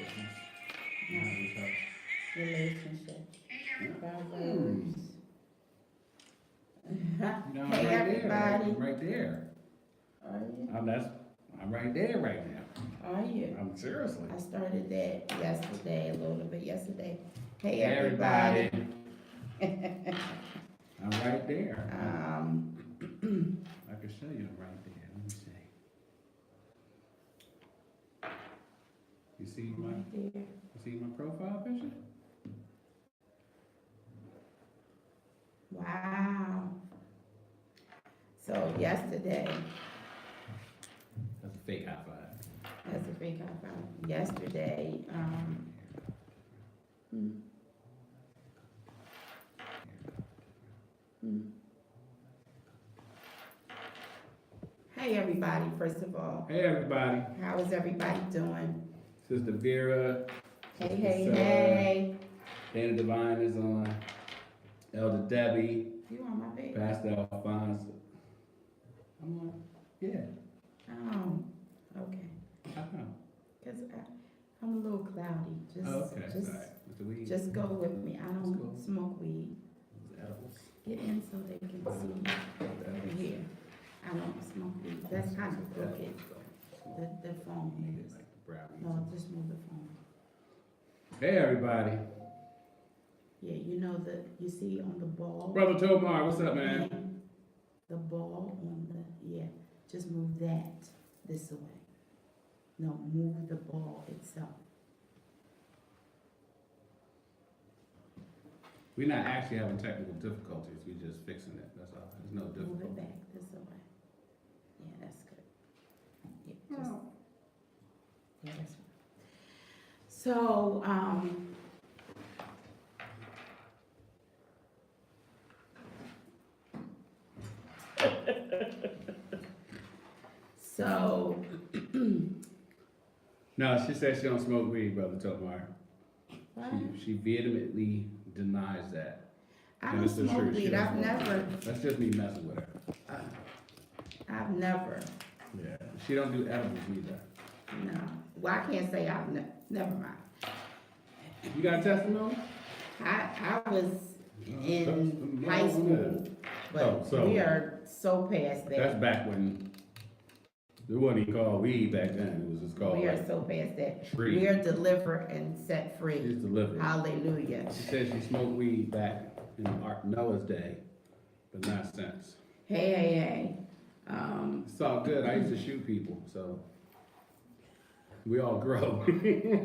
No, relationship. Proverbs. No, I'm Hey right there. everybody. I'm right there. Are you? I'm right there right now. Are you? I'm seriously. I started that yesterday, a little bit yesterday. Hey Hey, everybody. I'm right there. I can show you I'm right there. Let me see. You see my Right there. you see my profile picture? Wow. So yesterday, That's a fake high five. that's a big high five. Yesterday, hmm, hmm. Hey everybody, first of all, Hey everybody. how is everybody doing? Sister Vera. Hey, Sister hey, Sarah, hey. Dana Divine is on. Elder Debbie. You on my page? Pastor Alphonse. I'm on. Yeah. Oh, okay. How come? Cause I'm a little cloudy. Just, Oh, okay. just, Sorry. With the weed. just go with me. I That's don't cool. smoke weed. Edibles. Get in so they can see me over here. I don't smoke weed. That's kind of crooked. The phone is. Like the brownies. No, just move the phone. Hey everybody. Yeah, you know you see on the ball. Brother Tomar, what's up, man? The ball on the, just move that this way. No, move the ball itself. We're not actually having technical difficulties. We're just fixing it. That's all. There's no Move it difficulty. back this way. Yeah, that's good. Yeah, just, yeah, that's fine. So, so, No, she said she don't smoke weed, Brother Tomar. what? She vehemently denies that. I And don't it's the smoke truth. She weed. don't I've smoke never, weed. That's just me messing with her. I've never, Yeah. She don't do edibles either. no. Well, I can't say never mind. You got a testimony? I was in high school, but so- we are so past That's that. back when it wasn't even called weed back then. It was just called We are like so past that. tree. We are delivered and set free. She's delivered. Hallelujah. She said she smoked weed back in Noah's day, but not since. Hey. It's all good. I used to shoot people, so we all grow.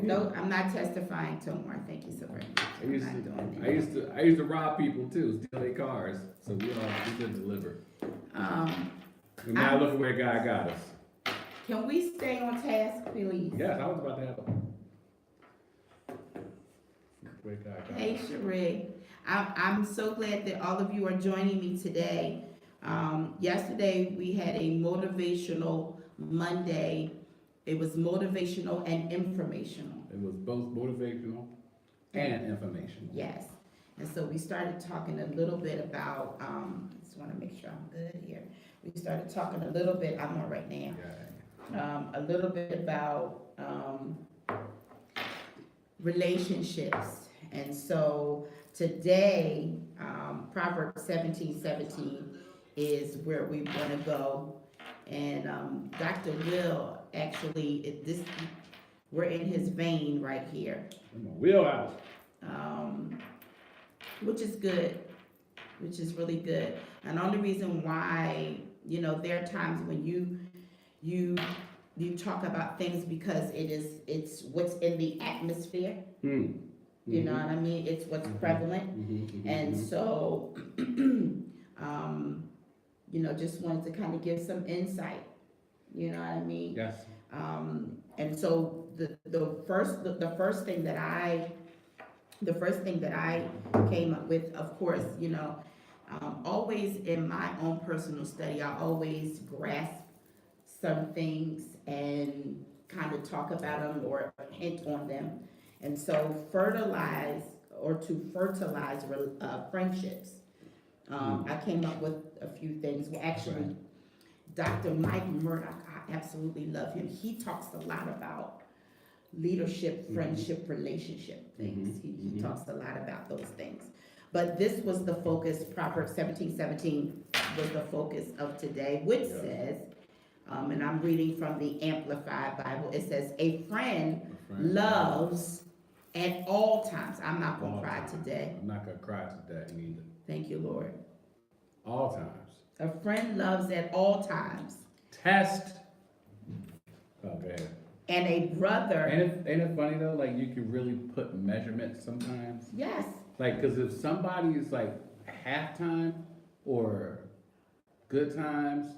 No, I'm not testifying to more. Thank you so very much. I'm not doing that. I used to rob people too, steal their cars. So we did deliver. And now look at where God got us. Can we stay on task, please? Yes, I was about to have where God got Hey, us. Sheree. I'm so glad that all of you are joining me today. Yesterday, we had a motivational Monday. It was motivational and informational. It was both motivational and informational. Yes. And so we started talking a little bit about, just want to make sure I'm good here. We started talking a little bit, I'm on right now. A little bit about relationships. And so today, Proverbs 17:17 is where we want to go. And Dr. Will actually, we're in his vein right here, I'm a wheelhouse. which is good, which is really good. And the only reason why, there are times when you talk about things because it's what's in the atmosphere. You know what I mean? It's what's prevalent. And so, just wanted to kind of give some insight. You know what I mean? Yes. And so the first thing that I came up with, of course, always in my own personal study, I always grasp some things and kind of talk about them or hint on them. And so to fertilize friendships, I came up with a few things. Well, actually, Dr. Mike Murdoch, I absolutely love him. He talks a lot about leadership, friendship, relationship things. He talks a lot about those things. But this was the focus, Proverbs 17:17 was the focus of today, which says, and I'm reading from the Amplified Bible, it says, a friend loves at all times. I'm not gonna cry today. I'm not gonna cry today either. Thank you, Lord. All times. A friend loves at all times. Test. Oh, go ahead. And a brother. Ain't it funny though? Like you can really put measurements sometimes. Yes. Like, cause if somebody is like halftime or good times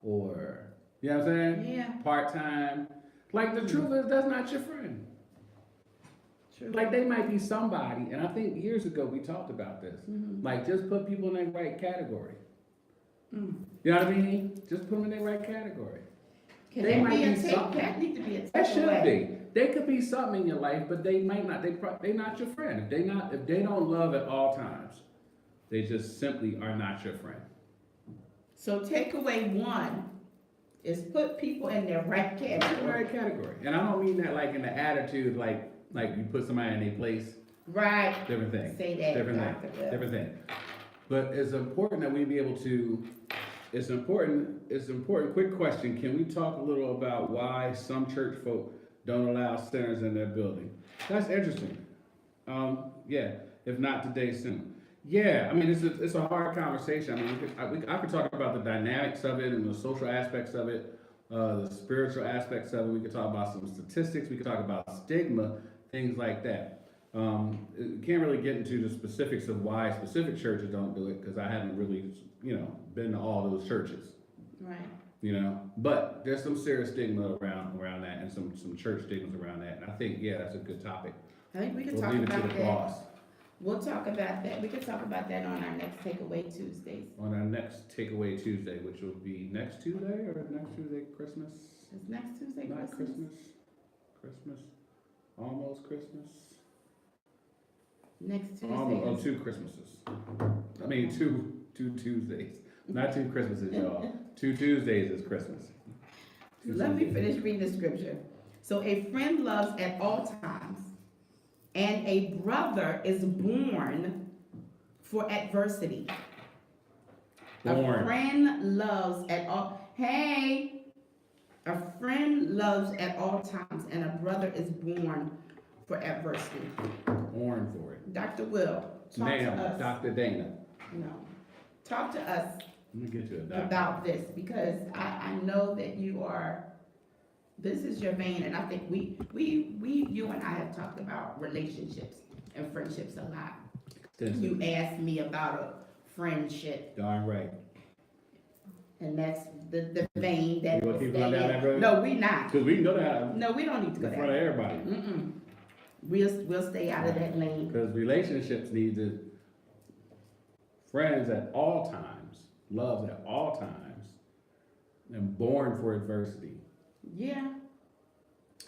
or, you know what I'm saying? Yeah. Part-time. Like the truth is that's not your friend. True. Like they might be somebody, and I think years ago we talked about this. Like just put people in the right category. You know what I mean? Just put them in the right category. Can They that might be a be take? something. That need to be a takeaway. That should be. They could be something in your life, but they might not. They not your friend. If they don't love at all times, they just simply are not your friend. So takeaway one is put people in their right In the category. right category, and I don't mean that like in the attitude, like you put somebody in their place. Right. Different thing. Say that, Different Dr. thing. Will. Different thing. But it's important that we be able to. It's important. Quick question: can we talk a little about why some church folk don't allow sinners in their building? That's interesting. Yeah. If not today, soon. Yeah. I mean, it's a hard conversation. I mean, I could talk about the dynamics of it and the social aspects of it, the spiritual aspects of it. We could talk about some statistics. We could talk about stigma, things like that. Can't really get into the specifics of why specific churches don't do it because I haven't really, been to all those churches. Right. But there's some serious stigma around that and some church stigmas around that. And I think, yeah, that's a good topic. I think we can We'll talk leave it to about the that. boss. We'll talk about that. We can talk about that on our next Takeaway Tuesdays. On our next Takeaway Tuesday, which will be next Tuesday or next Tuesday, Christmas? Is next Tuesday Not Christmas? Christmas. Almost Christmas. Next Tuesday. Almost, two Christmases. I mean, two Tuesdays. Not two Christmases, y'all. 2 Tuesdays is Christmas. Let me finish reading the scripture. So a friend loves at all times, and a brother is born for adversity. Born. A friend loves at all. Hey, a friend loves at all times, and a brother is born for adversity. Born for it. Dr. Will, talk to Ma'am, us. Dr. Dana. No, talk to us Let me get you a doctor. about this, because I know that you are, this is your vein, and I think you and I have talked about relationships and friendships a lot. You asked me about a friendship, Darn right. and that's the vein that. You wanna we'll keep going stay down in. that road? No, we not. Because we can go down No, we don't need to go in front of there. everybody. Mm-mm. We'll stay out of that lane. Because relationships need to, friends at all times, loves at all times, and born for adversity. Yeah,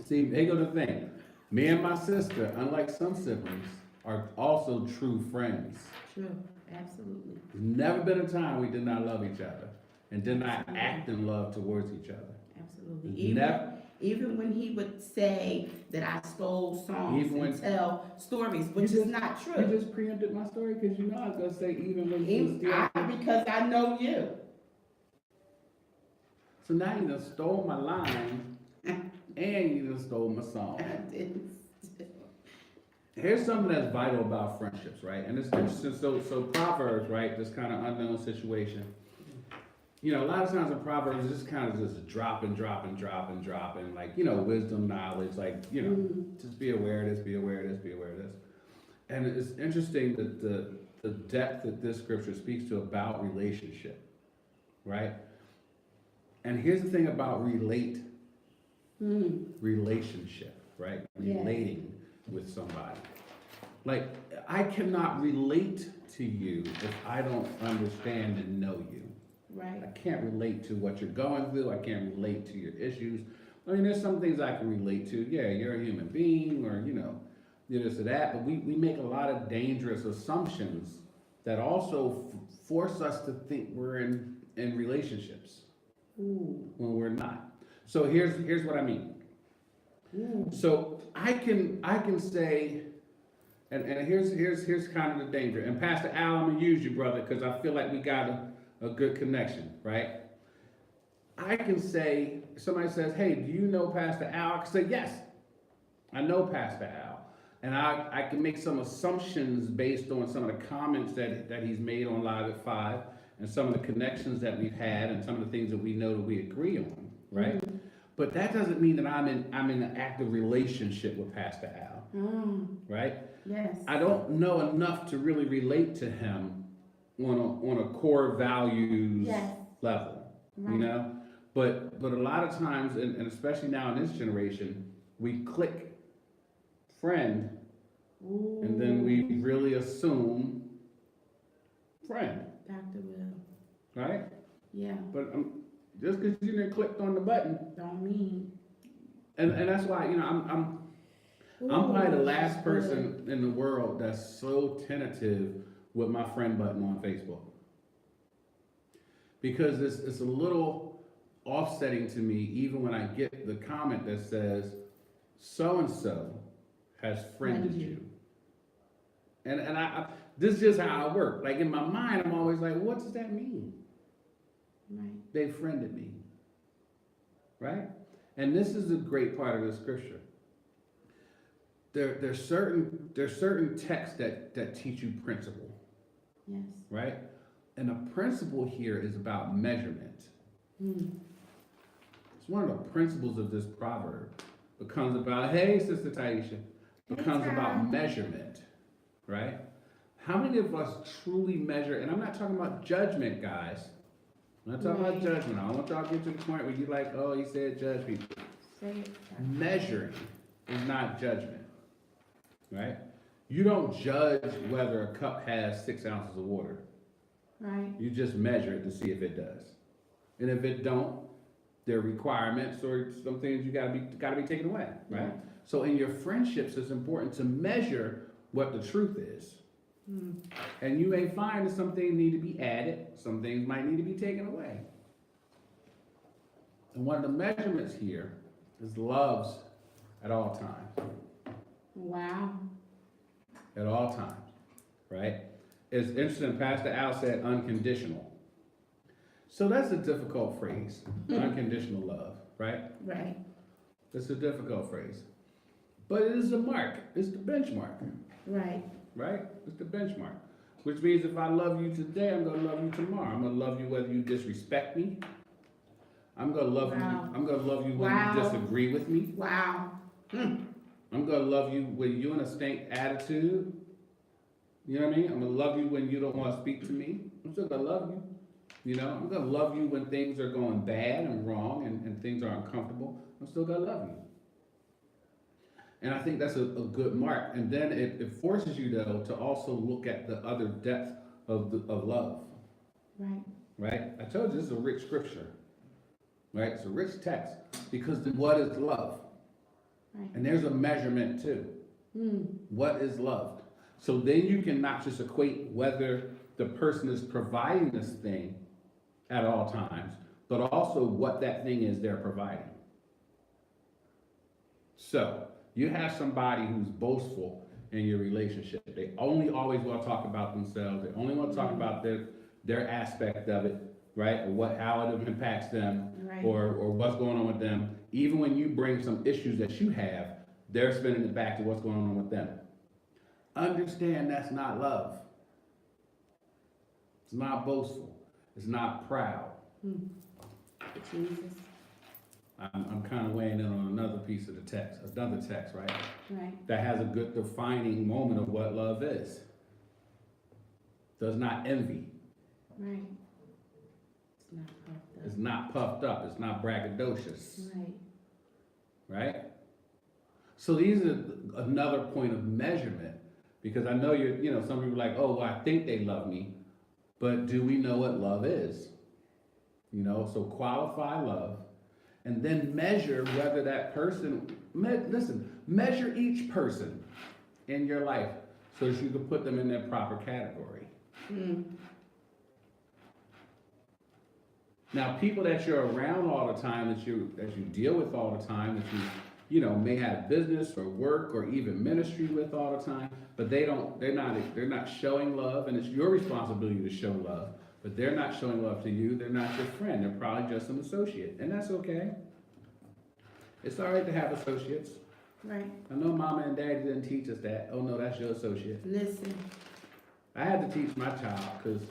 See, here go the thing. Me and my sister, unlike some siblings, are also true friends. true, absolutely. There's never been a time we did not love each other and did not act in love towards each other. Absolutely. Never. Even when he would say that I stole songs Even when- and tell stories, which is not You true. just preempted my story because you know I was gonna say even when you was still. Because I know you. So now you done stole my line and you done stole my song. I didn't. Here's something that's vital about friendships, right? And it's interesting. So Proverbs, right? This kind of unknown situation. A lot of times in Proverbs, it's just kind of just dropping, like, wisdom, knowledge, like, just be aware of this, be aware of this, be aware of this. And it's interesting that the depth that this scripture speaks to about relationship, right? And here's the thing about relationship, right? Yeah. Relating with somebody. Like, I cannot relate to you if I don't understand and know you. Right. I can't relate to what you're going through. I can't relate to your issues. I mean, there's some things I can relate to. Yeah, you're a human being, or this or that. But we make a lot of dangerous assumptions that also force us to think we're in relationships Ooh. when we're not. So here's what I mean. Ooh. So I can say, and here's kind of the danger. And Pastor Al, I'm gonna use you, brother, because I feel like we got a good connection, right? I can say, somebody says, hey, do you know Pastor Al? I can say, yes, I know Pastor Al. And I can make some assumptions based on some of the comments that he's made on Live at 5 and some of the connections that we've had and some of the things that we know that we agree on, right? Mm. But that doesn't mean that I'm in an active relationship with Pastor Al, right? Yes. I don't know enough to really relate to him on a core values Yes. level, Right. you know? But a lot of times, and especially now in this generation, we click friend, Ooh. and then we really assume friend, Dr. Will. right? Yeah. But just because you didn't click on the button, Don't mean. and that's why, you know, I'm probably the last person in the world that's so tentative with my friend button on Facebook, because it's a little offsetting to me even when I get the comment that says so and so has friended you. And I this is just how I work. Like in my mind, I'm always like, what does that mean? Right. They friended me. Right? And this is a great part of the scripture. There's certain texts that teach you principle. Yes. Right? And the principle here is about measurement. It's one of the principles of this proverb. Becomes about, hey, Sister Taisha, becomes about measurement, right? How many of us truly measure, and I'm not talking about judgment, guys. I'm not talking about judgment. I don't want y'all to get to the point where you like, oh, he said judge people. Say it. Measuring is not judgment, right? You don't judge whether a cup has 6 ounces of water. Right. You just measure it to see if it does. And if it don't, there are requirements or some things you gotta be taken away, right? Yeah. So in your friendships, it's important to measure what the truth is. And you may find that some things need to be added, some things might need to be taken away. And one of the measurements here is loves at all times. Wow. At all times, right? It's interesting, Pastor Al said unconditional. So that's a difficult phrase, unconditional love, right? Right. It's a difficult phrase. But it is a mark, it's the benchmark, Right. right? It's the benchmark. Which means if I love you today, I'm gonna love you tomorrow. I'm gonna love you whether you disrespect me. I'm gonna love you, I'm gonna love you when you disagree with me. Wow. I'm gonna love you when you're in a stank attitude. You know what I mean? I'm gonna love you when you don't wanna speak to me. I'm still gonna love you. You know, I'm gonna love you when things are going bad and wrong and things are uncomfortable. I'm still gonna love you. And I think that's a good mark. And then it forces you though to also look at the other depth of love. Right. Right? I told you this is a rich scripture. Right? It's a rich text. Because what is love? Right. And there's a measurement too. What is loved? So then you can not just equate whether the person is providing this thing at all times, but also what that thing is they're providing. So you have somebody who's boastful in your relationship. They only always want to talk about themselves. They only want to talk about their aspect of it, right? Or how it impacts them, Right. or what's going on with them. Even when you bring some issues that you have, they're spinning it back to what's going on with them. Understand that's not love. It's not boastful. It's not proud. Jesus. I'm kind of weighing in on another piece of the text, another text, right? Right. That has a good defining moment of what love is. Does not envy. Right. It's not puffed up. It's not puffed up. It's not braggadocious. Right. Right? So these are another point of measurement, because I know some people are like, oh, well, I think they love me, but do we know what love is? So qualify love, and then measure whether that person, measure each person in your life so that you can put them in their proper category. Now, people that you're around all the time, that you deal with all the time, that may have business or work or even ministry with all the time, but they're not showing love, and it's your responsibility to show love, but they're not showing love to you, they're not your friend, they're probably just an associate, and that's okay. It's all right to have associates. Right. I know mama and daddy didn't teach us that. Oh no, that's your associate. Listen. I had to teach my child, because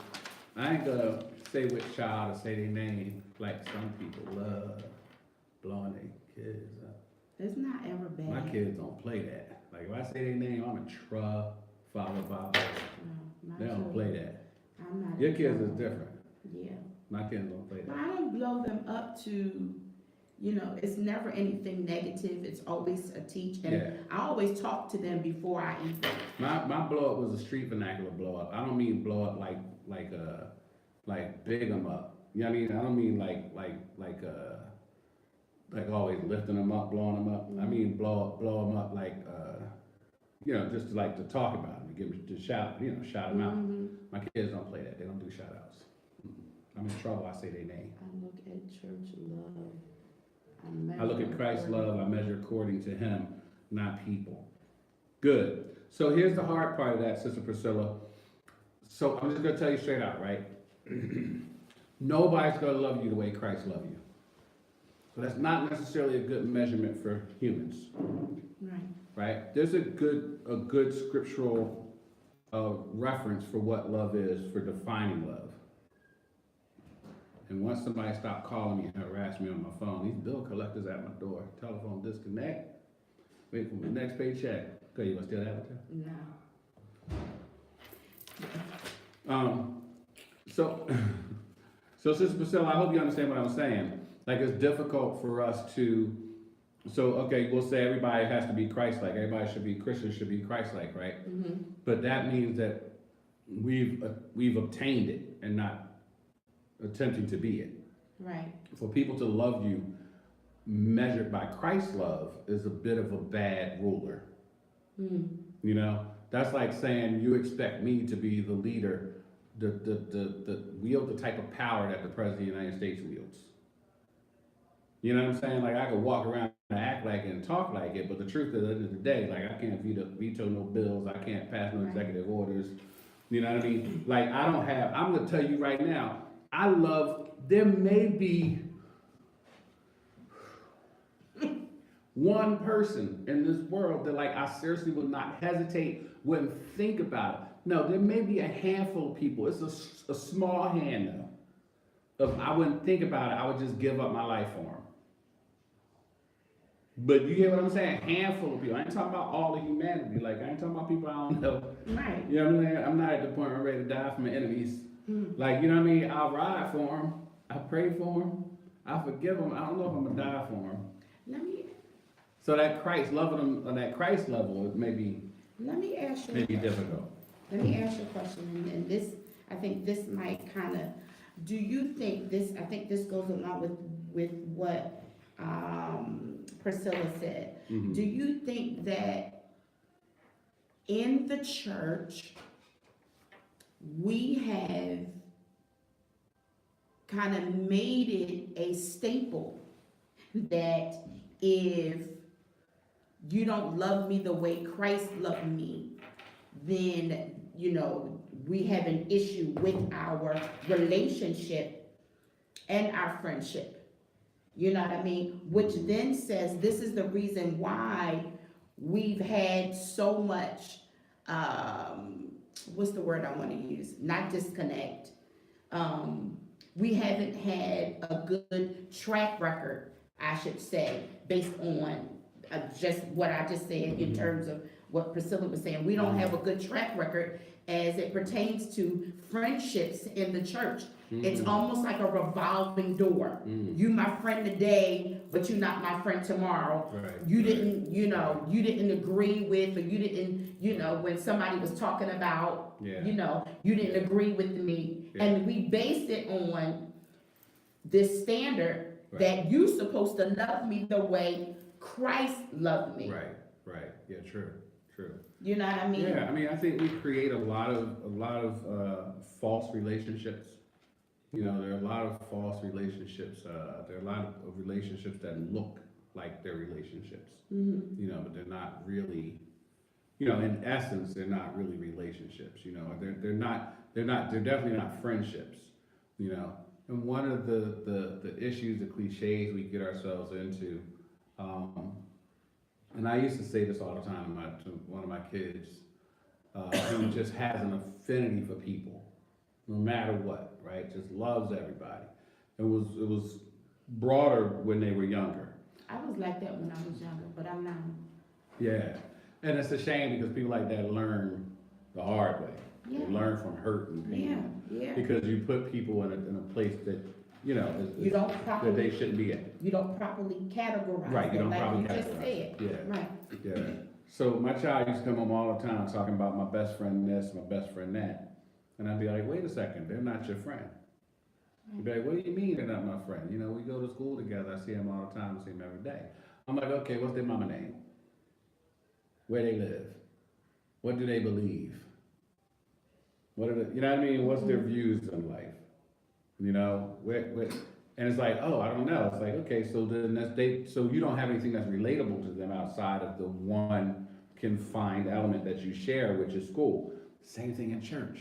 I ain't gonna say which child to say their name like some people love blowing their kids up. It's not ever bad. My kids don't play that. Like if I say their name, I'm a followed by. No, They don't play that. I'm not. Your kids is different. Yeah. My kids don't play But that. I don't blow them up to, it's never anything negative. It's always a teach. And Yeah. I always talk to them before I even. My blow up was a street vernacular blow up. I don't mean blow up like big them up. You know what I mean? I don't mean like always lifting them up, blowing them up. I mean blow them up like just like to talk about them, to give them to shout them out. Mhm. My kids don't play that. They don't do shout outs. I'm in trouble. I say their name. I look at church love. I look at Christ's love. I measure according to Him, not people. Good. So here's the hard part of that, Sister Priscilla. So I'm just gonna tell you straight out, right? Nobody's gonna love you the way Christ loved you. So that's not necessarily a good measurement for humans, Right. right? There's a good scriptural reference for what love is, for defining love. And once somebody stopped calling me and harassed me on my phone, these bill collectors at my door, telephone disconnect, wait for my next paycheck. Okay, you gonna still have it there? No. So Sister Priscilla, I hope you understand what I'm saying. Like it's difficult for us to, we'll say everybody has to be Christ-like. Everybody should be, Christians should be Christ-like, right? Mm-hmm. But that means that we've obtained it and not attempting to be it. Right. For people to love you measured by Christ's love is a bit of a bad ruler. Mm. That's like saying you expect me to be the leader, the wield the type of power that the President of the United States wields. You know what I'm saying? Like I could walk around and act like it and talk like it, but the truth is, at the end of the day, like I can't veto no bills, I can't pass no executive orders. You know what I mean? Like I'm gonna tell you right now, there may be one person in this world that like I seriously would not hesitate, wouldn't think about it. No, there may be a handful of people. It's a small hand though. I wouldn't think about it. I would just give up my life for them. But you hear what I'm saying? Handful of people. I ain't talking about all of humanity. Like I ain't talking about people I don't know. Right. You know what I'm saying? I'm not at the point where I'm ready to die for my enemies. Like, you know what I mean? I'll ride for them. I pray for them. I forgive them. I don't know if I'm gonna die for them. So that Christ loving them on that Christ level let me ask you. may be difficult. Let me ask you a question, and this, I think this might kind of, do you think this, I think this goes along with what Priscilla said. Mhm. Do you think that in the church, we have kind of made it a staple that if you don't love me the way Christ loved me, then, we have an issue with our relationship and our friendship. You know what I mean? Which then says this is the reason why we've had so much, what's the word I want to use? Not disconnect. We haven't had a good track record, I should say, based on just what I just said in terms of what Priscilla was saying. We don't have a good track record as it pertains to friendships in the church. It's almost like a revolving door. You my friend today, but you not my friend tomorrow. Right. You didn't, you didn't agree with, or you didn't, when somebody was talking about, Yeah. you didn't agree with me. Yeah. And we based it on this standard Right. that you supposed to love me the way Christ loved me. Right. Yeah, true. You know what I mean? Yeah, I mean, I think we create a lot of false relationships. There are a lot of false relationships. There are a lot of relationships that look like their relationships. Mm-hmm. You know, but they're not really, you know, in essence, they're not really relationships. You know, they're definitely not friendships. You know, and one of the issues, the cliches we get ourselves into, and I used to say this all the time to one of my kids, who just has an affinity for people, no matter what, right? Just loves everybody. It was broader when they were younger. I was like that when I was younger, but I'm not. Yeah, and it's a shame because people like that learn the hard way. Yeah. They learn from hurting people. Yeah. Because you put people in a place that, you know, You don't that properly. they shouldn't be at. You don't properly categorize. Right, you them, don't properly like you just categorize. said. Yeah. Right. Yeah. So my child used to come home all the time talking about my best friend this, my best friend that. And I'd be like, wait a second, they're not your friend. He'd be like, what do you mean they're not my friend? You know, we go to school together, I see him all the time, I see him every day. I'm like, okay, what's their mama name? Where they live? What do they believe? What are the, you know what I mean? What's their views in life? You know, and it's like, oh, I don't know. It's like, okay, so then so you don't have anything that's relatable to them outside of the one confined element that you share, which is school. Same thing in church.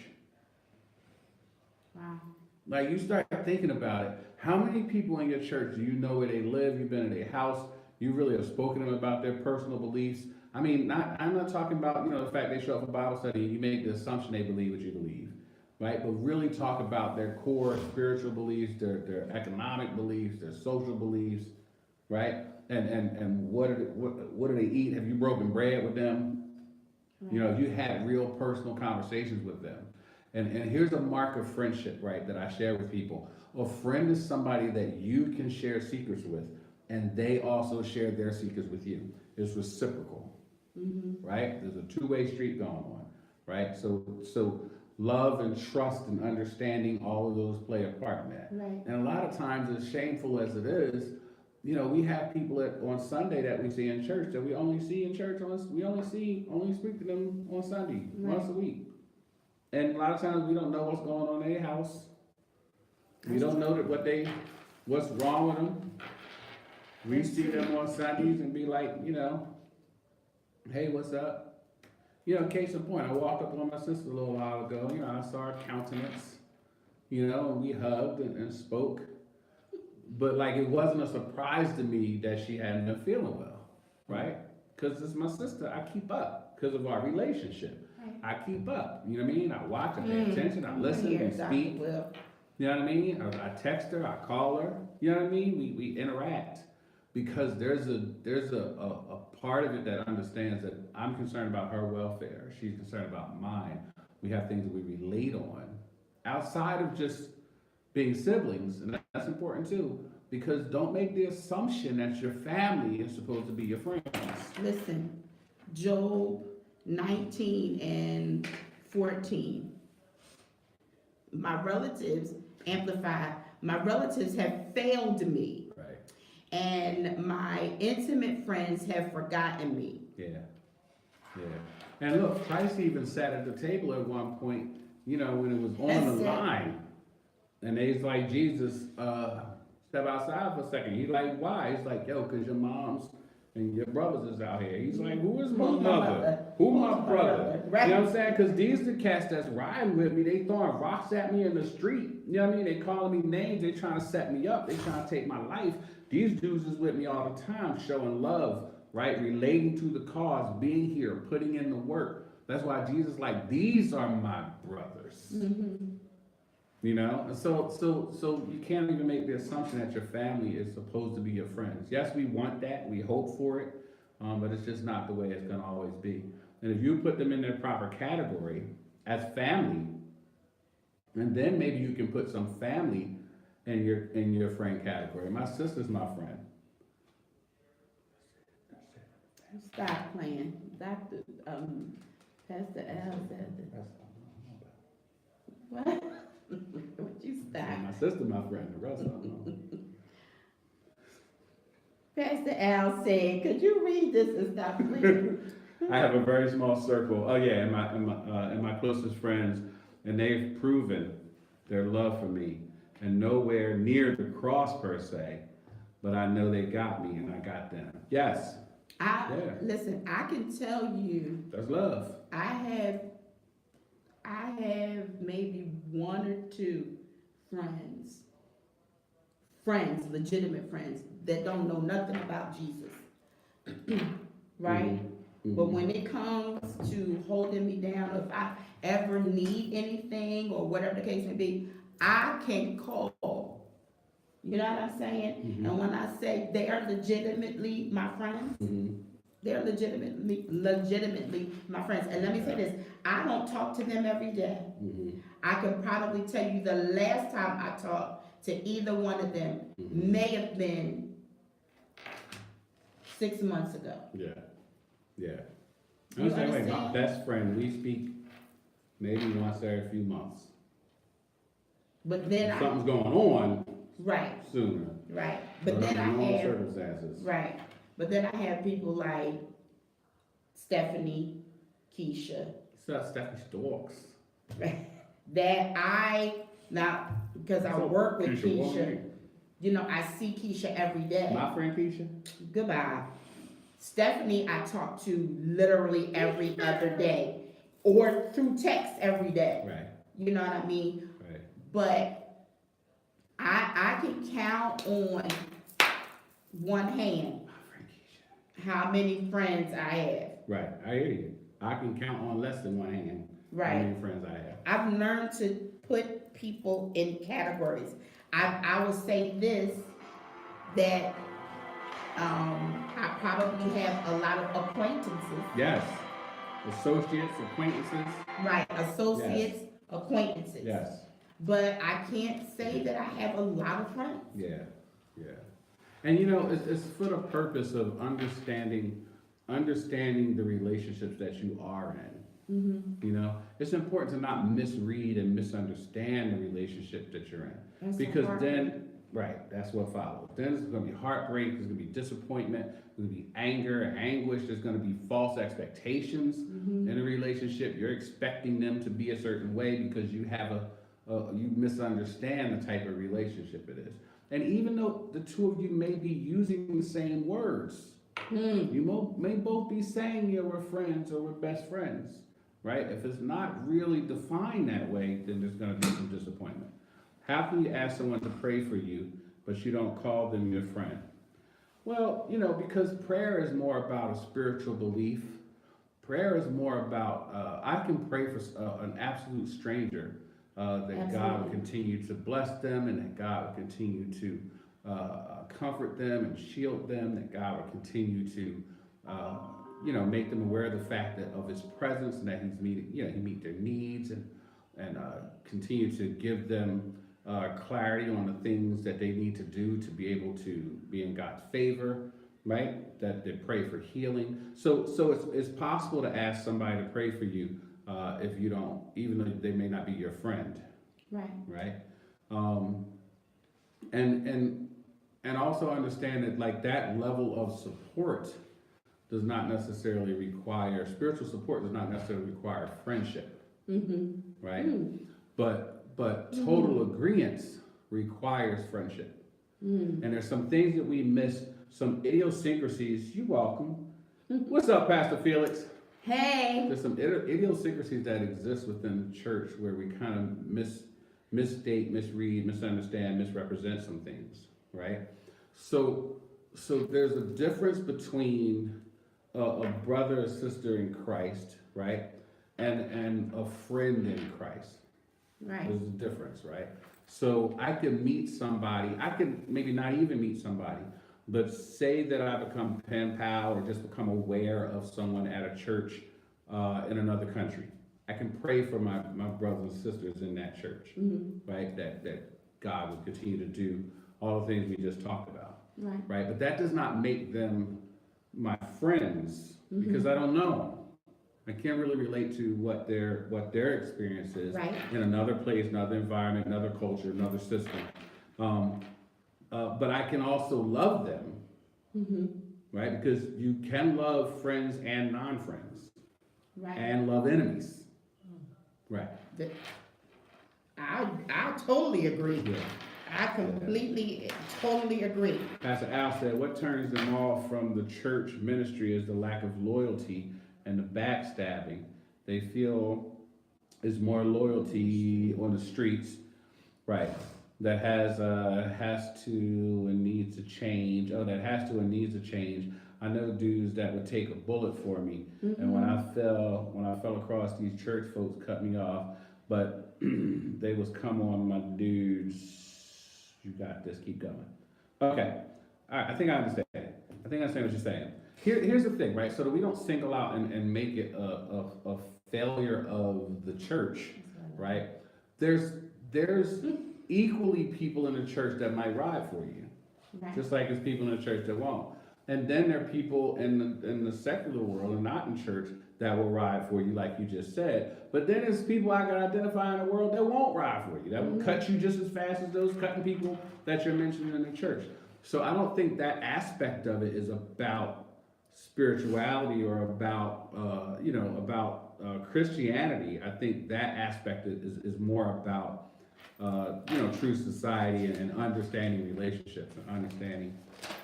Wow. Like, you start thinking about it. How many people in your church do you know where they live? You've been in their house. You really have spoken to them about their personal beliefs. I mean, I'm not talking about, you know, the fact they show up for Bible study and you make the assumption they believe what you believe, right? But really talk about their core spiritual beliefs, their economic beliefs, their social beliefs, right? And what do they eat? Have you broken bread with them? Right. You know, you had real personal conversations with them. And here's a mark of friendship, right, that I share with people. A friend is somebody that you can share secrets with, and they also share their secrets with you. It's reciprocal, right? There's a two-way street going on, right? So love and trust and understanding, all of those play a part in that. Right. And a lot of times, as shameful as it is, you know, we have people on Sunday that we see in church that we only see in church, we only speak to them on Sunday, Right. once a week. And a lot of times we don't know what's going on in their house. We don't know what's wrong with them. We see them on Sundays and be like, you know, hey, what's up? You know, case in point, I walked up on my sister a little while ago, you know, I saw her countenance, you know, and we hugged and spoke. But like, it wasn't a surprise to me that she hadn't been feeling well, right? Because it's my sister, I keep up because of our relationship. I keep up, you know what I mean? I watch, I pay attention, I listen, we speak. You know what I mean? I text her, I call her, you know what I mean? We interact because there's a part of it that understands that I'm concerned about her welfare. She's concerned about mine. We have things that we relate on outside of just being siblings, and that's important too, because don't make the assumption that your family is supposed to be your friends. Listen, Job 19 and 14. My relatives, amplified, my relatives have failed me. Right. And my intimate friends have forgotten me. Yeah. And look, Christ even sat at the table at one point, you know, when it was on the line. And he's like, Jesus, step outside for a second. He's like, why? He's like, yo, because your moms and your brothers is out here. He's like, who is my mother? Who my brother? Right. You know what I'm saying? Because these are the cats that's riding with me. They throwing rocks at me in the street. You know what I mean? They calling me names. They trying to set me up. They trying to take my life. These dudes is with me all the time, showing love, right? Relating to the cause, being here, putting in the work. That's why Jesus like, these are my brothers. You know, and so you can't even make the assumption that your family is supposed to be your friends. Yes, we want that, we hope for it, but it's just not the way it's gonna always be. And if you put them in their proper category as family, and then maybe you can put some family in your friend category. My sister's my friend. Stop playing. Pastor Al said that. What? Would you stop? My sister, my friend, the rest I don't know. Pastor Al said, could you read this and stop playing? I have a very small circle. Oh yeah, and my closest friends, and they've proven their love for me, and nowhere near the cross per se, but I know they got me and I got them. Yes, Yeah. Listen, I can tell you, that's love. I have maybe one or two friends, legitimate friends, that don't know nothing about Jesus. Right? Mhm. But when it comes to holding me down, if I ever need anything or whatever the case may be, I can call. You know what I'm saying? Mhm. And when I say they are legitimately my friends, Mhm. they're legitimately my friends. And let me say this, I don't talk to them every day. Mhm. I can probably tell you the last time I talked to either one of them Mhm. may have been 6 months ago. Yeah, yeah. You I'm saying, my understand? best friend, we speak maybe once every few months. But then If something's going on right, sooner. right. But then under I normal have, circumstances. right. But then I have people like Stephanie, Keisha, It's Stephanie Storks. that now, because I work with Keisha, Warren. you know, I see Keisha every day. My friend Keisha. Goodbye. Stephanie, I talk to literally every other day or through text every day. Right, You know what I mean? right. But I can count on one hand My friend Keisha. how many friends I have. Right, I hear you. I can count on less than one hand how Right. many friends I have. I've learned to put people in categories. I will say this, that I probably have a lot of acquaintances. Yes. Associates, acquaintances. Right, associates, acquaintances. Yes. But I can't say that I have a lot of friends. Yeah, yeah. And you know, it's for the purpose of understanding the relationships that you are in. Mm-hmm. You know, it's important to not misread and misunderstand the relationship that you're in. That's Because hard. then, right, that's what follows. Then there's gonna be heartbreak, there's gonna be disappointment, there's gonna be anger, anguish, there's gonna be false expectations Mm-hmm. in a relationship. You're expecting them to be a certain way because you have you misunderstand the type of relationship it is. And even though the two of you may be using the same words, you may both be saying, yeah, we're friends or we're best friends, right? If it's not really defined that way, then there's gonna be some disappointment. How can you ask someone to pray for you, but you don't call them your friend? Well, you know, because prayer is more about a spiritual belief. Prayer is more about, I can pray for an absolute stranger, that God would continue to bless them and that God would continue to comfort them and shield them, that God would continue to, you know, make them aware of the fact that of His presence and that He's meeting, you know, He meet their needs and continue to give them clarity on the things that they need to do to be able to be in God's favor, right? That they pray for healing. So it's possible to ask somebody to pray for you if you don't, even though they may not be your friend, Right. right? And also understand that like that level of support does not necessarily require spiritual support does not necessarily require friendship, Mm-hmm. right? But total agreement requires friendship. Mm. And there's some things that we miss, some idiosyncrasies. You're welcome. What's up, Pastor Felix? Hey. There's some idiosyncrasies that exist within the church where we kind of misstate, misread, misunderstand, misrepresent some things, right? So there's a difference between a brother or sister in Christ, right, and a friend in Christ. Right. There's a difference, right? So I can meet somebody, I can maybe not even meet somebody, but say that I become pen pal or just become aware of someone at a church in another country. I can pray for my brothers and sisters in that church, right? That God would continue to do all the things we just talked about, right? But that does not make them my friends because I don't know them. I can't really relate to what their experience is in another place, another environment, another culture, another system. But I can also love them, right? Because you can love friends and non-friends, and love enemies, right? I totally agree. Yeah. I completely, totally agree. Pastor Al said, what turns them off from the church ministry is the lack of loyalty and the backstabbing. They feel is more loyalty on the streets, right? That has to and needs to change. Oh, that has to and needs to change. I know dudes that would take a bullet for me, and when I fell across these church folks cut me off, but they was come on my dudes. You got this. Keep going. Okay. All right. I think I understand. I understand what you're saying. Here's the thing, right? So that we don't single out and make it a failure of the church, right? There's equally people in the church that might ride for you, Right. just like there's people in the church that won't. And then there are people in the secular world and not in church that will ride for you, like you just said. But then there's people I can identify in the world that won't ride for you, that will cut you just as fast as those cutting people that you're mentioning in the church. So I don't think that aspect of it is about spirituality or about Christianity. I think that aspect is more about true society and understanding relationships and understanding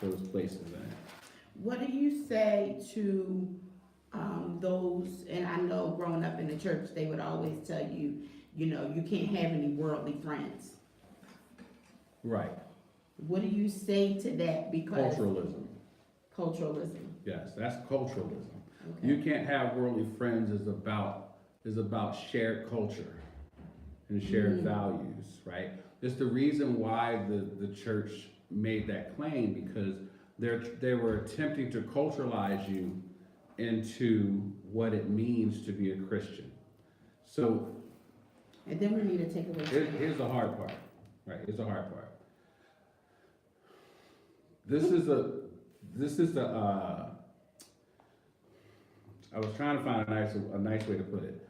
those places in it. What do you say to those, and I know growing up in the church, they would always tell you, you can't have any worldly friends. Right. What do you say to that? Because Culturalism. Yes, that's culturalism. Okay. You can't have worldly friends is about shared culture and shared values, right? It's the reason why the church made that claim, because they were attempting to culturalize you into what it means to be a Christian. So, And then we need to take away. here's the hard part, right? Here's the hard part. This is the I was trying to find a nice way to put it.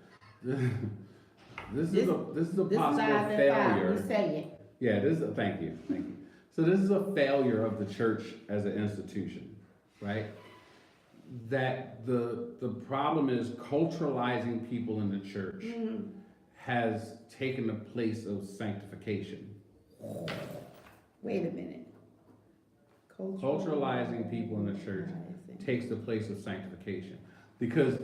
This is a possible failure. We say it. Yeah, thank you. So this is a failure of the church as an institution, right? That the problem is culturalizing people in the church has taken the place of sanctification. Wait a minute. Culturalizing people in the church takes the place of sanctification, because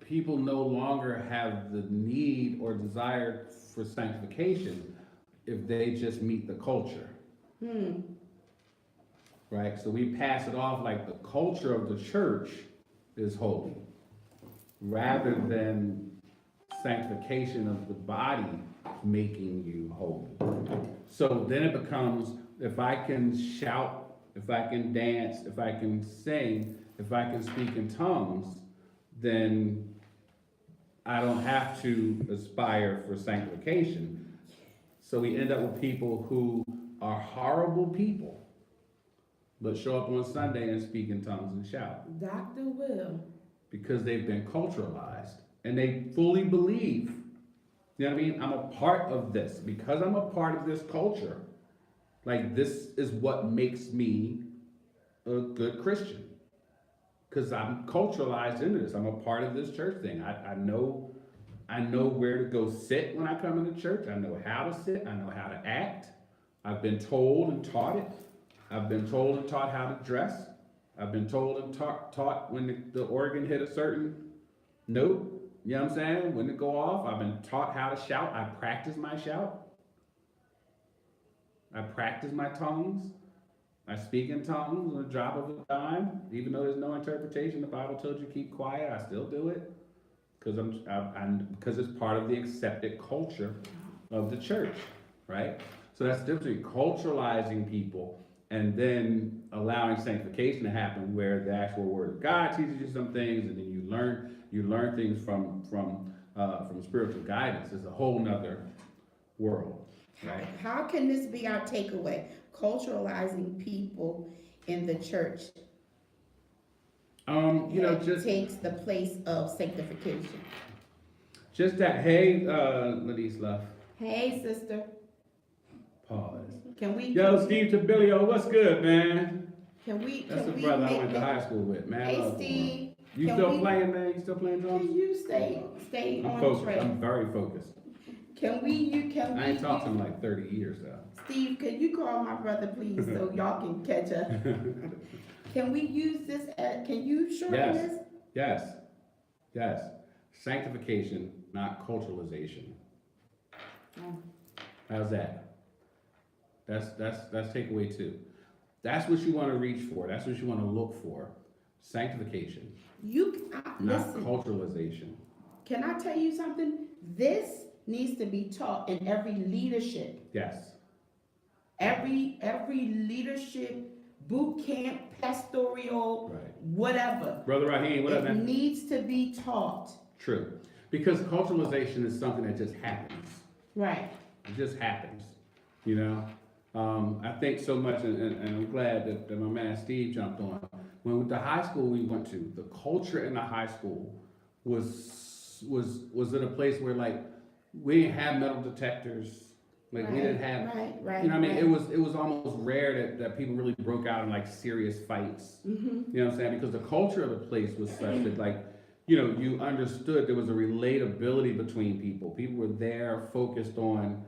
people no longer have the need or desire for sanctification if they just meet the culture. Right? So we pass it off like the culture of the church is holy, rather than sanctification of the body making you holy. So then it becomes, if I can shout, if I can dance, if I can sing, if I can speak in tongues, then I don't have to aspire for sanctification. So we end up with people who are horrible people, but show up on Sunday and speak in tongues and shout. Dr. Will. Because they've been culturalized and they fully believe, you know what I mean? I'm a part of this. Because I'm a part of this culture, like this is what makes me a good Christian. Because I'm culturalized into this. I'm a part of this church thing. I know where to go sit when I come into church. I know how to sit. I know how to act. I've been told and taught it. I've been told and taught how to dress. I've been told and taught when the organ hit a certain note. You know what I'm saying? When it go off. I've been taught how to shout. I practice my shout. I practice my tongues. I speak in tongues on a drop of a dime. Even though there's no interpretation, the Bible told you keep quiet. I still do it because it's part of the accepted culture of the church, right? So that's the difference between culturalizing people and then allowing sanctification to happen, where the actual Word of God teaches you some things, and then you learn things from spiritual guidance. It's a whole nother world, right? How can this be our takeaway? Culturalizing people in the church just takes the place of sanctification. Just that. Hey, Ladisla. Hey, sister. Pause. Can we? Yo, Steve Tabilio, what's good, man? That's the brother I went to high school with, man. Hey, Steve. You still playing, man? You still playing drums? Can you stay I'm on focused. track? I'm very focused. Can we? I ain't talked to him like 30 years though. Steve, can you call my brother, please, so y'all can catch up? Can we use this, can you shorten Yes. this? Yes, yes. Sanctification, not culturalization. Oh. How's that? That's takeaway two. That's what you want to reach for. That's what you want to look for. Sanctification, not Listen, culturalization. can I tell you something? This needs to be taught in every leadership. Yes. Every leadership, boot camp, pastoral, Right. whatever. Brother Raheem, what up, It man? needs to be taught. True. Because culturalization is something that just happens. Right. It just happens. You know? I think so much, and I'm glad that my man Steve jumped on. When the high school we went to, the culture in the high school was in a place where like we didn't have metal detectors. Like we didn't have, right. you know what I mean? It was almost rare that people really broke out in like serious fights. Mm-hmm. You know what I'm saying? Because the culture of the place was such that like, you know, you understood there was a relatability between people. People were there focused on,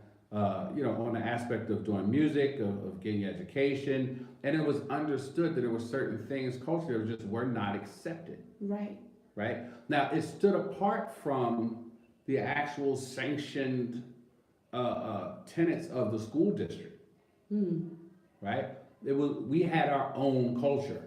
you know, on the aspect of doing music, of getting education. And it was understood that there were certain things culturally that just were not accepted. Right. Right? Now, it stood apart from the actual sanctioned tenets of the school district, right? We had our own culture,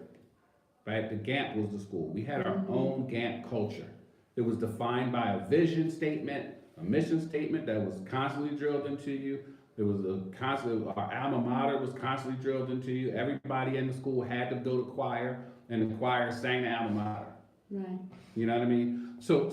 right? The GAMP was the school. We had our own GAMP culture. It was defined by a vision statement, a mission statement that was constantly drilled into you. There was our alma mater was constantly drilled into you. Everybody in the school had to go to choir, and the choir sang the alma mater. Right. You know what I mean? So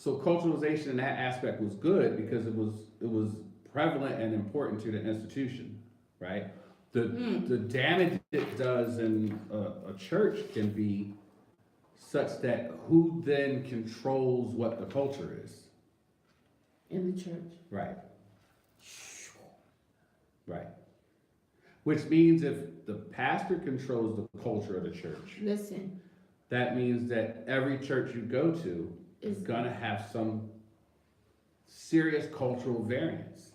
culturalization in that aspect was good because it was prevalent and important to the institution, right? The damage it does in a church can be such that who then controls what the culture is? In the church. Right. Right. Which means if the pastor controls the culture of the church, Listen. that means that every church you go to is gonna have some serious cultural variance.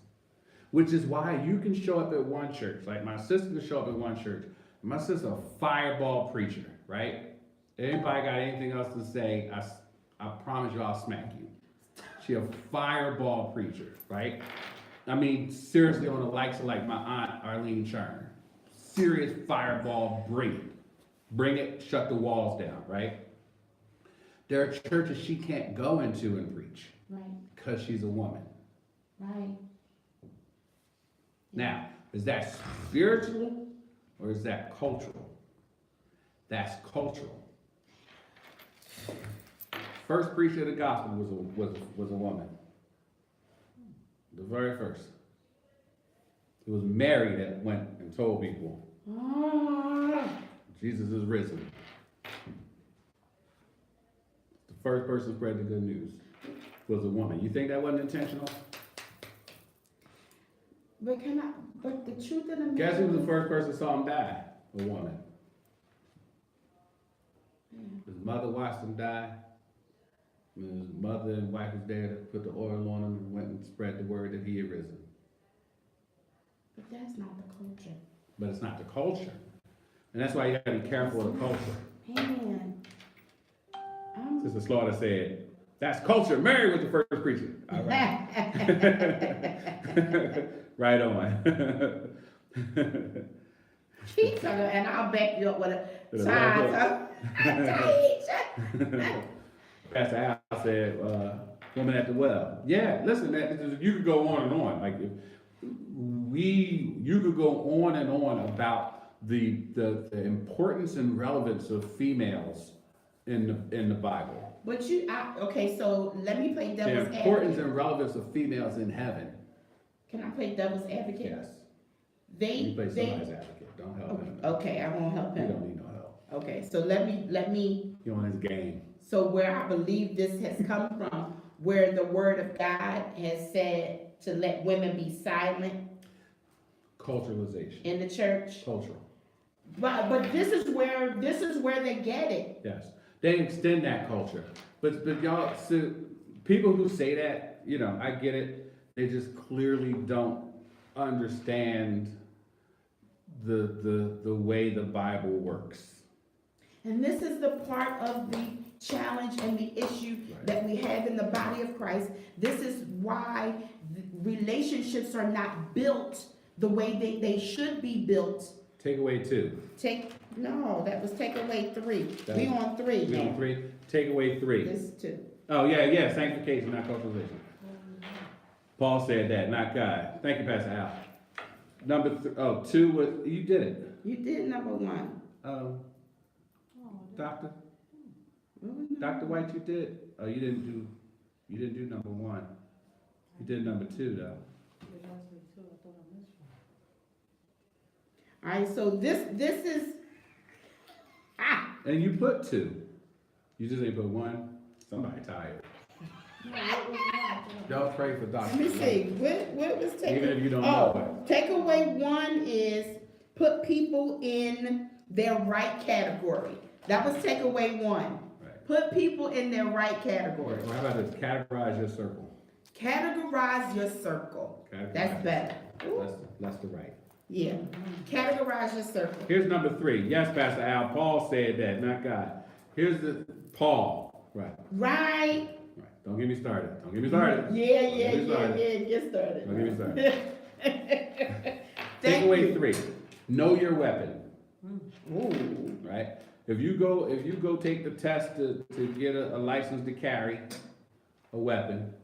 Which is why you can show up at one church, like my sister can show up at one church. My sister's a fireball preacher, right? Anybody got anything else to say, I promise you I'll smack you. She a fireball preacher, right? I mean, seriously, on the likes of like my aunt Arlene Turner. Serious fireball, bring it, shut the walls down, right? There are churches she can't go into and preach. Right. Because she's a woman. Right. Now, is that spiritual or is that cultural? That's cultural. First preacher of the gospel was a woman. The very first. It was Mary that went and told people, Jesus is risen. The first person to spread the good news was a woman. You think that wasn't intentional? But the truth of the matter. Guess who was the first person saw him die? A woman. His mother watched him die. When his mother and wife was there to put the oil on him and went and spread the word that he had risen. But that's not the culture. But it's not the culture. And that's why you gotta be careful of the culture. Man. Sister Slaughter said, that's culture. Mary was the first preacher. All right. Right on. Jesus, and I'll back you up with a Pastor child. Al said, woman at the well. Yeah, listen, you could go on and on. Like you could go on and on about the importance and relevance of females in the Bible. But okay, so let me play devil's The importance advocate. and relevance of females in heaven. Can I play devil's advocate? Yes. You play somebody's advocate. Don't help him. Okay, I won't help You him. don't need no help. Okay, so let me. You're on his game. So where I believe this has come from, where the word of God has said to let women be silent Culturalization. in the church. Cultural. But this is where they get it. Yes. They extend that culture. But y'all, so people who say that, you know, I get it. They just clearly don't understand the way the Bible works. And this is the part of the challenge and the issue that we have in the body of Christ. This is why relationships are not built the way they should be built. Takeaway 2. No, that was takeaway 3. That We was- on 3 We on now. 3. Takeaway 3. This 2. Oh, yeah, sanctification, not cultivation. Paul said that, not God. Thank you, Pastor Al. Number 2 was, you did it. You did number 1. Doctor? What was number Dr. White, you did? Oh, you didn't do number 1. You did number 2, though. All right, so this is And you put 2. You just ain't put 1. Somebody tired. Y'all pray for Dr. let me see, what was takeaway? Even if you don't know Takeaway 1 is put people in their right category. That was takeaway 1. Right. Put people in their right category. Well, how about this? Categorize your circle. Categorize your circle. Categorize. That's better. Ooh, That's the right. yeah. Categorize your circle. Here's number 3. Yes, Pastor Al, Paul said that, not God. Here's the Paul. Right. Right. Right. Don't get me started. Don't get me started. Yeah. Get started. Don't get me started. Thank Takeaway you. 3. Know your weapon. Ooh. Right? If you go take the test to get a license to carry a weapon,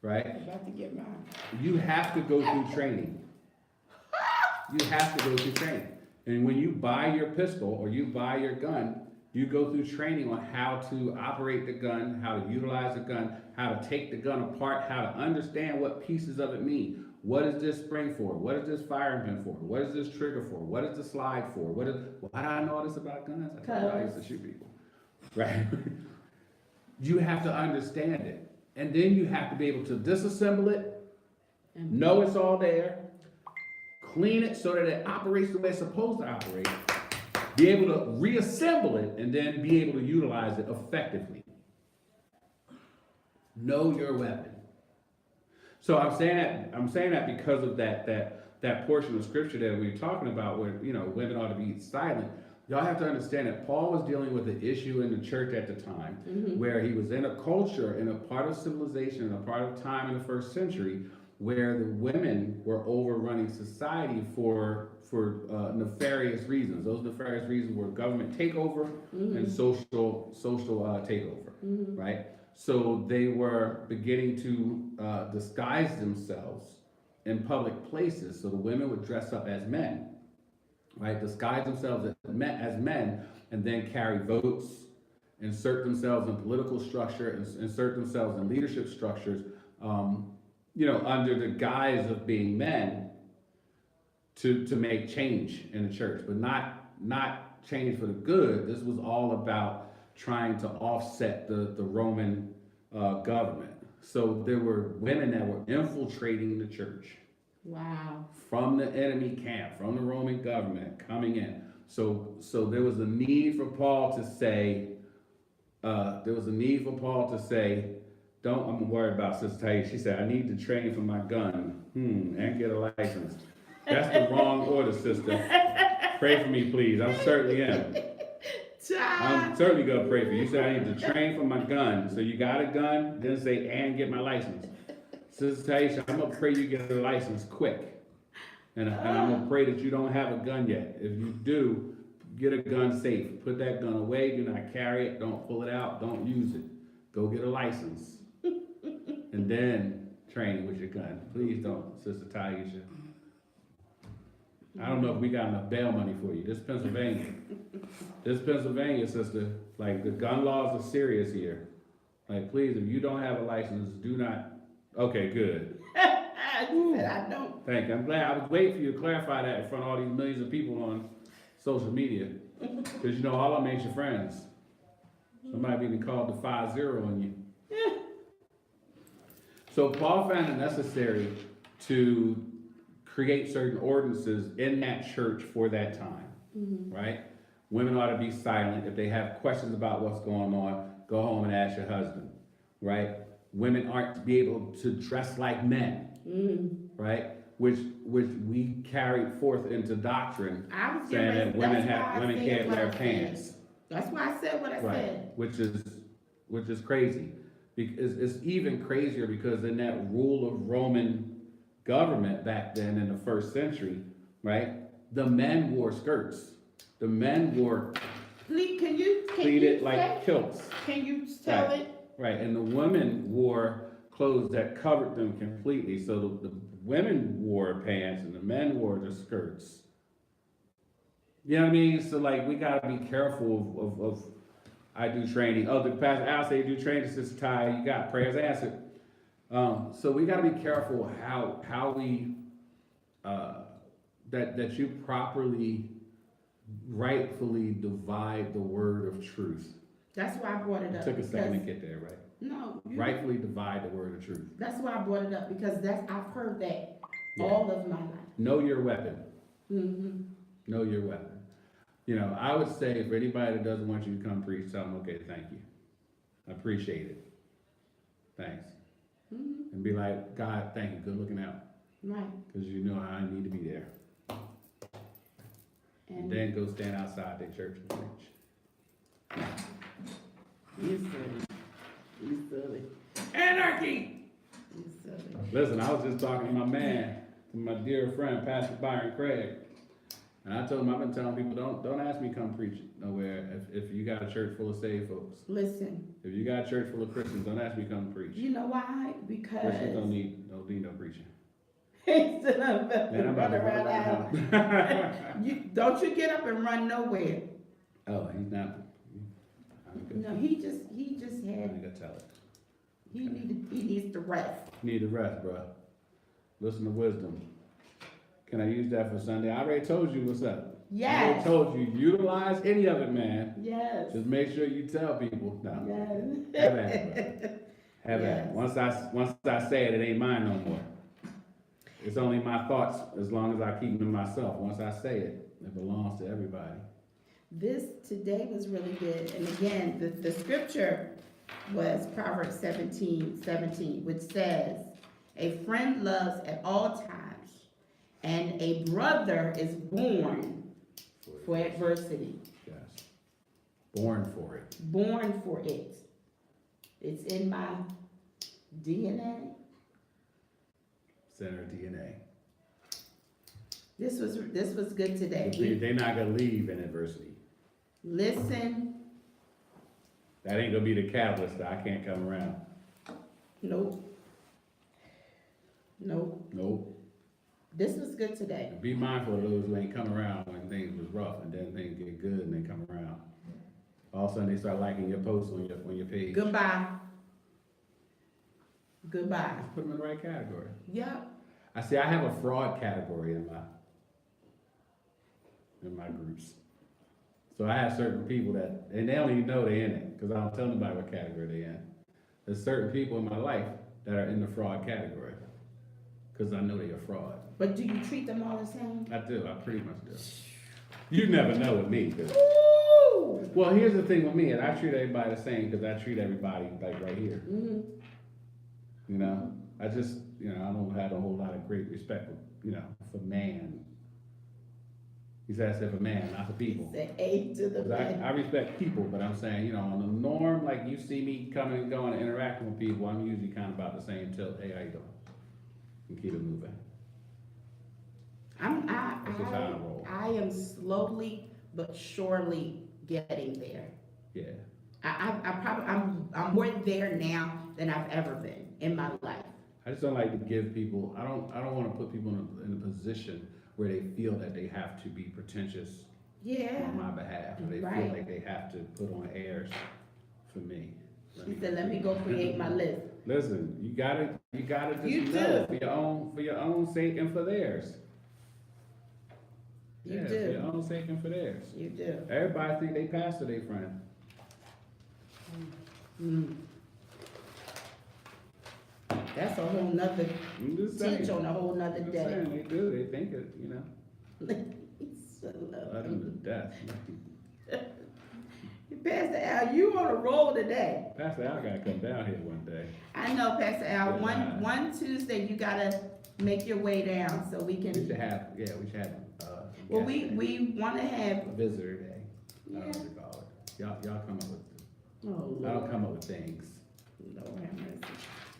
right? I'm about to get mine. You have to go through training. You have to go through training. And when you buy your pistol or you buy your gun, you go through training on how to operate the gun, how to utilize the gun, how to take the gun apart, how to understand what pieces of it mean. What is this spring for? What is this firing pin for? What is this trigger for? What is the slide for? Why do I know all this about guns? I thought I used to shoot people. Right? You have to understand it. And then you have to be able to disassemble it, know it's all there, clean it so that it operates the way it's supposed to operate, be able to reassemble it, and then be able to utilize it effectively. Know your weapon. So I'm saying that because of that portion of scripture that we were talking about where, women ought to be silent. Y'all have to understand that Paul was dealing with an issue in the church at the time where he was in a culture, in a part of civilization, in a part of time in the first century where the women were overrunning society for nefarious reasons. Those nefarious reasons were government takeover and social takeover, right? So they were beginning to disguise themselves in public places. So the women would dress up as men, right? Disguise themselves as men, and then carry votes, insert themselves in political structure, insert themselves in leadership structures, under the guise of being men to make change in the church, but not change for the good. This was all about trying to offset the Roman government. So there were women that were infiltrating the church. Wow. From the enemy camp, from the Roman government coming in. So there was a need for Paul to say, I'm worried about Sister Taisha. She said, I need to train for my gun and get a license. That's the wrong order, sister. Pray for me, please. I certainly am. I'm certainly going to pray for you. You said I need to train for my gun. So you got a gun, then say, and get my license. Sister Taisha, I'm going to pray you get a license quick. And I'm going to pray that you don't have a gun yet. If you do, get a gun safe. Put that gun away. Do not carry it. Don't pull it out. Don't use it. Go get a license. And then train with your gun. Please don't, Sister Taisha. I don't know if we got enough bail money for you. This Pennsylvania, sister, like the gun laws are serious here. Like, please, if you don't have a license, do not. Okay, good. I said I don't. Thank you. I'm glad. I was waiting for you to clarify that in front of all these millions of people on social media. Because all of them ain't your friends. Somebody even called the 5-0 on you. So Paul found it necessary to create certain ordinances in that church for that time, right? Women ought to be silent. If they have questions about what's going on, go home and ask your husband, right? Women aren't to be able to dress like men, right? which we carried forth into doctrine, I was saying that women women can't wear pants. That's why I said what I Right, said. which is crazy. Because it's even crazier because in that rule of Roman government back then in the first century, right? The men wore skirts. The men wore Please, can pleated you like say- kilts. Can you tell Right. it? Right, and the women wore clothes that covered them completely. So the women wore pants and the men wore the skirts. You know what I mean? So like we gotta be careful of I do training. Oh, the pastor Al say you do training, Sister Ty, you got prayers answered. So we gotta be careful how we that you properly, rightfully divide the word of truth. That's why I brought it up. Took a second to because- get there, right? No, Rightfully divide the word of truth. that's why I brought it up, because I've heard that Yeah. all of my life. Know your weapon. Mm-hmm. Know your weapon. You know, I would say for anybody that doesn't want you to come preach, tell them, okay, thank you. I appreciate it. Thanks. Mm-hmm. And be like, God, thank you. Good looking out. Right. Because you know I need to be there. And then go stand outside their church and preach. You silly. You silly. Anarchy! You silly. Listen, I was just talking to my man, to my dear friend, Pastor Byron Craig. And I told him, I've been telling people, don't ask me to come preach nowhere if you got a church full of saved folks. Listen, If you got a church full of Christians, don't ask me to come preach. you know why? Because Christians don't need no preaching. instead of Man, I'm about to run run around, around. don't you get up and run nowhere. Oh, he's not. I'm good. No, he just I had, ain't gonna tell it. he needs to rest. Need to rest, bro. Listen to wisdom. Can I use that for Sunday? I already told you what's up. I Yes. already told you, utilize any of it, man. Yes. Just make sure you tell people. No. Yes. Have at it, bro. Have at it. Yes. Once I say it, it ain't mine no more. It's only my thoughts as long as I keep them to myself. Once I say it, it belongs to everybody. This today was really good. And again, the scripture was Proverbs 17:17, which says, a friend loves at all times, and a brother is born for adversity. Yes. Born for it. Born for it. It's in my DNA. Center DNA. This was good today. They're not gonna leave in adversity. Listen. That ain't gonna be the catalyst that I can't come around. Nope. Nope. This was good today. And be mindful of those who ain't come around when things was rough and then things get good and they come around. All of a sudden they start liking your posts on your page. Goodbye. Goodbye. Put them in the right category. Yep. I see I have a fraud category in my groups. So I have certain people that, and they don't even know they're in it, because I don't tell nobody what category they're in. There's certain people in my life that are in the fraud category, because I know they're a fraud. But do you treat them all the same? I do, I pretty much do. You never know with me, 'cause- Ooh. well, here's the thing with me, and I treat everybody the same, because I treat everybody like right here. Mm-hmm. You know, I just, I don't have a whole lot of great respect for, for man. He said, I said for man, not for people. Say A to the 'Cause man. I respect people, but I'm saying, on the norm, like you see me coming and going and interacting with people, I'm usually kind of about the same tilt. Hey, how you doing? And keep it moving. This is how I roll. I am slowly but surely getting there. Yeah. I'm more there now than I've ever been in my life. I just don't like to give people, I don't want to put people in a position where they feel that they have to be pretentious Yeah. on my behalf. Or they feel Right. like they have to put on airs for me. He said, let me go create my list. Listen, you gotta just You know do. for your own sake and for theirs. You Yeah, do. For your own sake and for theirs. You do. Everybody think they pastor their friend. Mm. That's a whole nother I'm just saying. teach on a whole nother I'm just day. saying, they do. They think it, So love lovely. them to death. Pastor Al, you on a roll today. Pastor Al gotta come down here one day. I know, Pastor Al. Yeah. One Tuesday you gotta make your way down so we We should can, have, we should have, well, guest day. we wanna have, A visitor day. I yeah. don't know what to call it. Y'all come up with, Oh, I don't Lord. come up with things. Lord have mercy.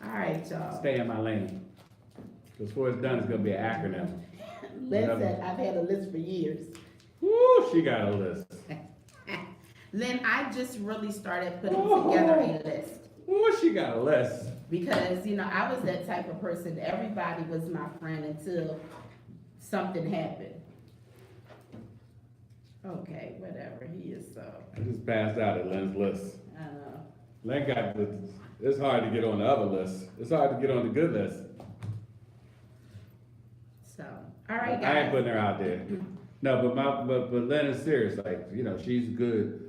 All right, y'all. Stay in my lane. Cause before it's done, it's gonna be an acronym. Listen, I've had a list for years. Woo, she got a list. Then I just really started putting together a list. Woo, she got a list. Because, you know, I was that type of person, everybody was my friend until something happened. Okay, whatever, he is so, I just passed out at Lynn's list. I don't know. Lynn got, it's hard to get on the other list. It's hard to get on the good list. So, all right, I ain't guys. putting her out there. No, but Lynn is serious, like, you know, she's good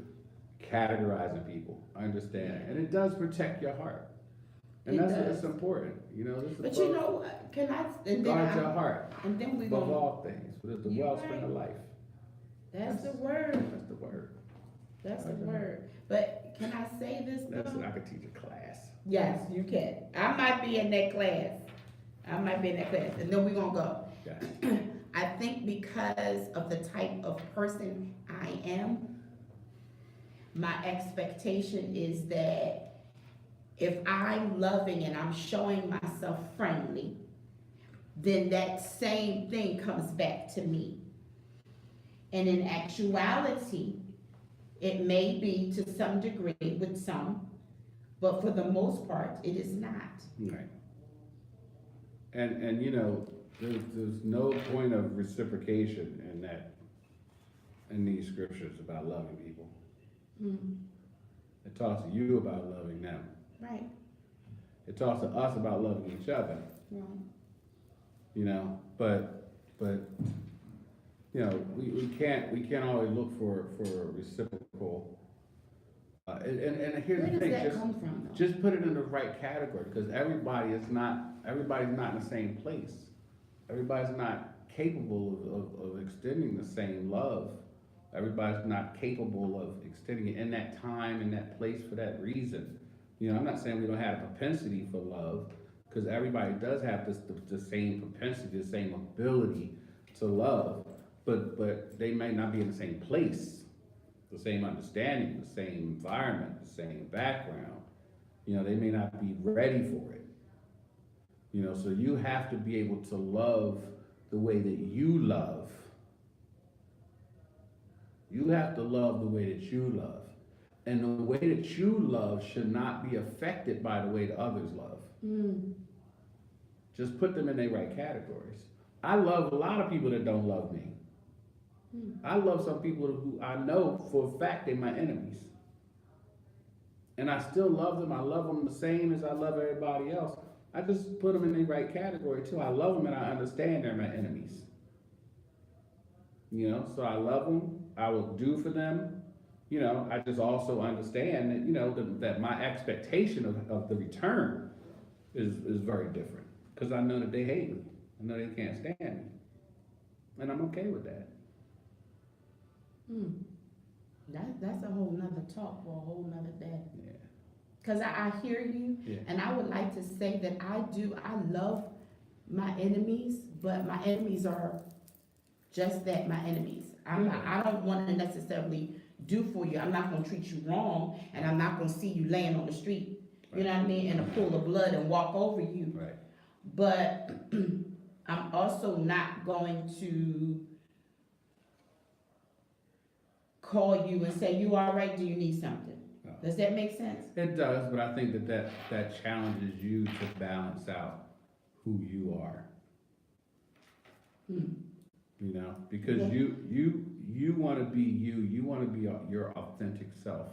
categorizing people, I understand, and it does protect your heart. And It that's, does. it's important, you know, this is. But you know what, can I, and then Guard your I, heart, and then we above gonna, all things, for the You're wellspring of right. life. that's the word, That's the word. that's the Okay. word. But can I say this That's though? what I could teach a class. Yes, you can. I might be in that class. I might be in that class, and then we gonna go. Yeah. I think because of the type of person I am, my expectation is that if I'm loving and I'm showing myself friendly, then that same thing comes back to me. And in actuality, it may be to some degree with some, but for the most part, it is not. Right. And you know, there's no point of reciprocation in that, in these scriptures about loving people. Mm, It talks to you about loving them. right, It talks to us about loving each other, right. you know, but, you know, we can't always look for reciprocal. And here's Where the does thing, that come from though? just put it in the right category, because everybody's not in the same place. Everybody's not capable of extending the same love. Everybody's not capable of extending it in that time, in that place, for that reason. You know, I'm not saying we don't have a propensity for love, because everybody does have the same propensity, the same ability to love, but they may not be in the same place, the same understanding, the same environment, the same background. You know, they may not be ready for it. You know, so you have to be able to love the way that you love. You have to love the way that you love. And the way that you love should not be affected by the way that others love. Mm, Just put them in their right categories. I love a lot of people that don't love me. I love some people who I know for a fact they're my enemies. And I still love them. I love them the same as I love everybody else. I just put them in the right category too. I love them and I understand they're my enemies. You know, so I love them. I will do for them. You know, I just also understand that, you know, that my expectation of the return is very different. Because I know that they hate me. I know they can't stand me. And I'm okay with that. mm. That's a whole nother talk for a whole nother day. Yeah. Cause I hear you, Yeah. and I would like to say that I love my enemies, but my enemies are just that, my enemies. I don't wanna necessarily do for you, I'm not gonna treat you wrong, and I'm not gonna see you laying on the street, you know what I mean, in a pool of blood and walk over you. Right. But I'm also not going to call you and say, you all right, do you need something? No. Does that make sense? It does, but I think that challenges you to balance out who you are. Hmm. You know, because Yeah. you want to be you want to be your authentic self,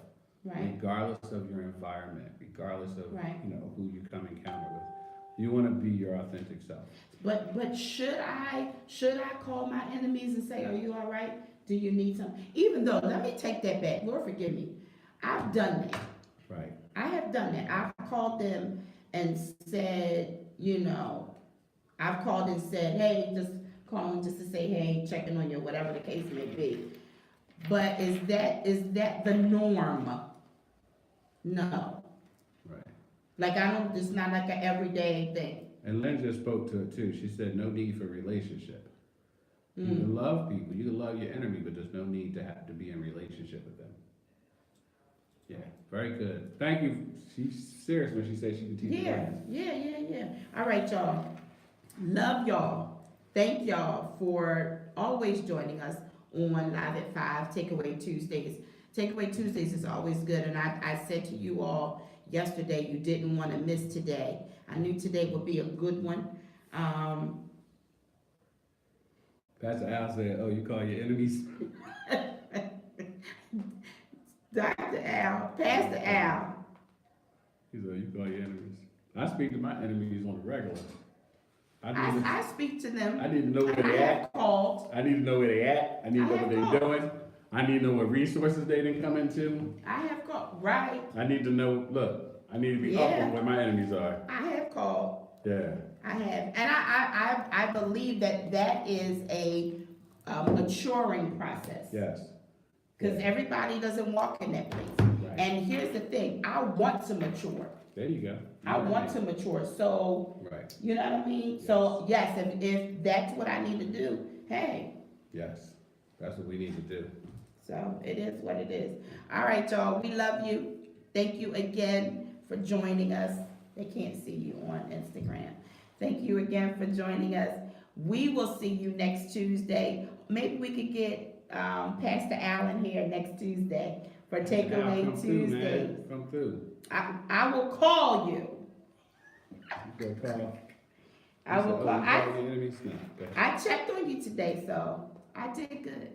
Right, regardless of your environment, regardless of Right. you know who you come encounter with. You want to be your authentic self. but should I call my enemies and say, are you all right? Do you need something? Even though, let me take that back, Lord forgive me, I've done that. Right. I have done that. I've called them and said, you know, I've called and said, hey, just calling just to say, hey, checking on you, whatever the case may be. But is that the norm? No. Right. Like I don't, it's not like an everyday thing. And Lynn just spoke to it too. She said, no need for relationship. You Mm. can love people, you can love your enemy, but there's no need to have to be in relationship with them. Yeah, very good. Thank you. She's serious when she says she can teach you. Yeah. All right, y'all. Love y'all. Thank y'all for always joining us on Live at 5, Takeaway Tuesdays. Takeaway Tuesdays is always good, and I said to you all yesterday, you didn't want to miss today. I knew today would be a good one. Pastor Al said, oh, you call your enemies? Dr. Al, Pastor Al. He said, you call your enemies. I speak to my enemies on the regular. I speak to them. I need to know where I they have at. called. I need to know where they at. I need to know I what have they called. doing. I need to know what resources they didn't come into. I have called. Right. I need to know, look, I need to be up Yeah. on where my enemies are. I have called. Yeah. I have, and I believe that is a maturing process. Yes. Because everybody doesn't walk in that place. Right. And here's the thing, I want to mature. There you go. I want to mature, so, Right. you know what I mean? So, yes, if that's what I need to do, hey, Yes. That's what we need to do. so it is what it is. All right, y'all, we love you. Thank you again for joining us. They can't see you on Instagram. Thank you again for joining us. We will see you next Tuesday. Maybe we could get Pastor Allen here next Tuesday for Takeaway Come through, Tuesday. man. Come through. I will call you. You go call. I will call. You call your enemies? No. Go ahead. I checked on you today, so I did good.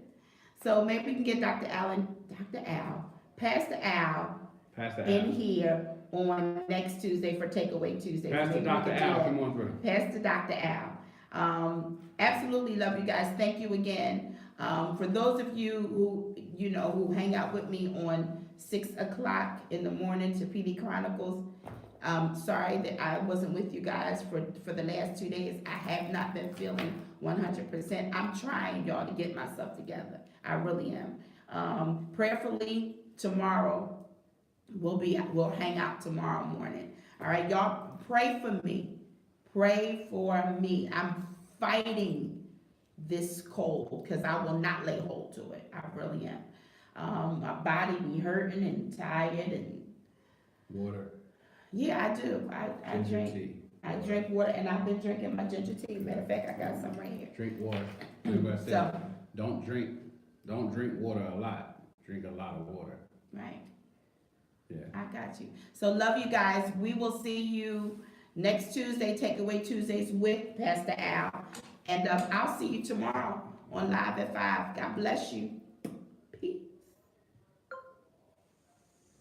So maybe we can get Dr. Allen, Dr. Al, Pastor Al Pastor in Al. here on next Tuesday for Takeaway Tuesday. Pastor Maybe we Dr. could do Al, that. come on through. Pastor Dr. Al. Absolutely love you guys. Thank you again. For those of you who hang out with me on 6 o'clock in the morning to PD Chronicles, sorry that I wasn't with you guys for the last 2 days. I have not been feeling 100%. I'm trying, y'all, to get myself together. I really am. Prayerfully, tomorrow, we'll hang out tomorrow morning. All right, y'all, pray for me. Pray for me. I'm fighting this cold because I will not lay hold to it. I really am. My body be hurting and tired and Water. yeah, I do. I Ginger drink. tea. I drink water and I've been drinking my ginger tea. Matter of fact, I got some right here. Drink water. Remember I said, So, don't drink water a lot. Drink a lot of water. right. Yeah. I got you. So love you guys. We will see you next Tuesday, Takeaway Tuesdays with Pastor Al. And I'll see you tomorrow on Live at 5. God bless you.